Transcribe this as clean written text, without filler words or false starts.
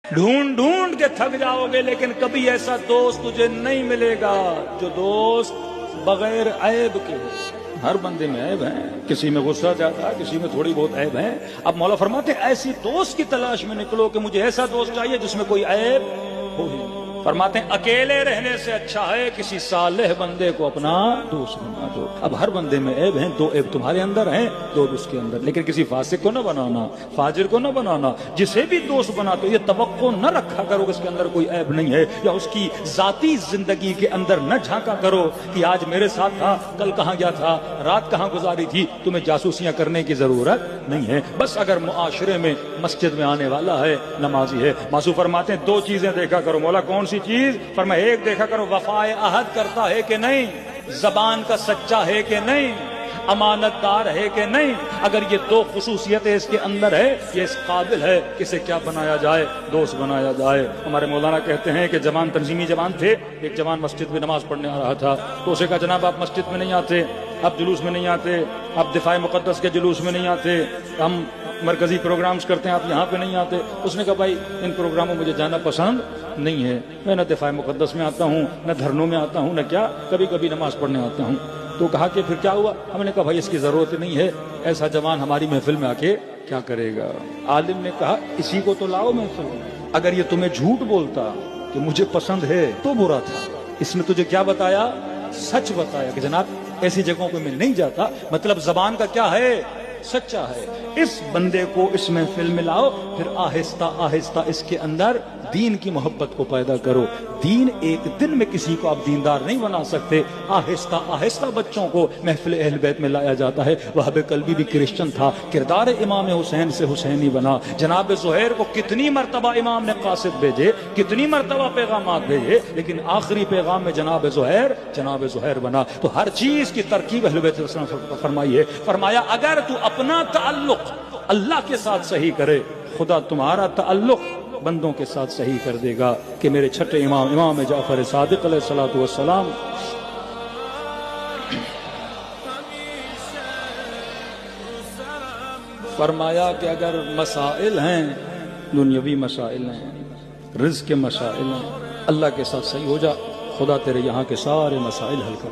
ڈھونڈ ڈھونڈ کے تھک جاؤ گے لیکن کبھی ایسا دوست تجھے نہیں ملے گا جو دوست بغیر عیب کے ہو۔ ہر بندے میں عیب ہیں، کسی میں غصہ زیادہ ہے، کسی میں تھوڑی بہت عیب ہیں۔ اب مولا فرماتے ہیں ایسی دوست کی تلاش میں نکلو کہ مجھے ایسا دوست چاہیے جس میں کوئی عیب ہو ہی۔ فرماتے ہیں اکیلے رہنے سے اچھا ہے کسی صالح بندے کو اپنا دوست بنا دو۔ اب ہر بندے میں عیب ہیں، دو عیب تمہارے اندر ہیں، دو اس کے اندر، لیکن کسی فاسق کو نہ بنانا، فاجر کو نہ بنانا۔ جسے بھی دوست بناتے ہو یہ توقع نہ رکھا کرو کہ اس کے اندر کوئی عیب نہیں ہے، یا اس کی ذاتی زندگی کے اندر نہ جھانکا کرو کہ آج میرے ساتھ تھا، کل کہاں گیا تھا، رات کہاں گزاری تھی۔ تمہیں جاسوسیاں کرنے کی ضرورت نہیں ہے، بس اگر معاشرے میں مسجد میں آنے والا ہے، نمازی ہے۔ معصوم فرماتے ہیں دو چیزیں دیکھا کرو۔ مولا کون سی چیز؟ فرمایا ایک دیکھا کرو وفائے عہد کرتا ہے کہ نہیں، زبان کا سچا ہے کہ نہیں، امانت دار ہے کہ نہیں۔ اگر یہ دو خصوصیتیں اس کے اندر ہے، یہ اس قابل ہے کہ اسے کیا بنایا جائے، دوست بنایا جائے۔ ہمارے مولانا کہتے ہیں کہ جوان تنظیمی جوان تھے، ایک جوان مسجد میں نماز پڑھنے آ رہا تھا، تو اسے کہا جناب آپ مسجد میں نہیں آتے، آپ جلوس میں نہیں آتے، آپ دفاع مقدس کے جلوس میں نہیں آتے، ہم مرکزی پروگرامز کرتے ہیں، آپ یہاں پہ نہیں آتے۔ اس نے کہا بھائی ان پروگراموں مجھے جانا پسند نہیں ہے، میں نہ دفاع مقدس میں آتا ہوں، نہ دھرنوں میں آتا ہوں، نہ کیا کبھی کبھی نماز پڑھنے آتا ہوں۔ تو کہا کہ پھر کیا ہوا؟ ہم نے کہا بھائی اس کی ضرورت نہیں ہے، ایسا جوان ہماری محفل میں آ کے کیا کرے گا؟ عالم نے کہا اسی کو تو لاؤ محفل میں۔ اگر یہ تمہیں جھوٹ بولتا کہ مجھے پسند ہے تو برا تھا، اس نے تجھے کیا بتایا؟ سچ بتایا کہ جناب ایسی جگہوں پہ میں نہیں جاتا، مطلب زبان کا کیا ہے؟ سچا ہے۔ اس بندے کو اس محفل میں لاؤ، پھر آہستہ آہستہ اس کے اندر دین کی محبت کو پیدا کرو۔ دین ایک دن میں کسی کو آپ دیندار نہیں بنا سکتے، آہستہ آہستہ بچوں کو محفل اہل بیت میں لایا جاتا ہے۔ وہاب قلبی بھی کرسچن تھا، کردار امام حسین سے حسینی بنا۔ جناب زہیر کو کتنی مرتبہ امام نے قاصد بھیجے، کتنی مرتبہ پیغامات بھیجے، لیکن آخری پیغام میں جناب زہیر بنا۔ تو ہر چیز کی ترکیب اہل بیت نے فرمائی ہے۔ فرمایا اگر تو اپنا تعلق اللہ کے ساتھ صحیح کرے، خدا تمہارا تعلق بندوں کے ساتھ صحیح کر دے گا۔ کہ میرے چھٹے امام جعفر صادق علیہ الصلوۃ والسلام فرمایا کہ اگر مسائل ہیں، دنیاوی مسائل ہیں، رزق کے مسائل ہیں، اللہ کے ساتھ صحیح ہو جا، خدا تیرے یہاں کے سارے مسائل حل کر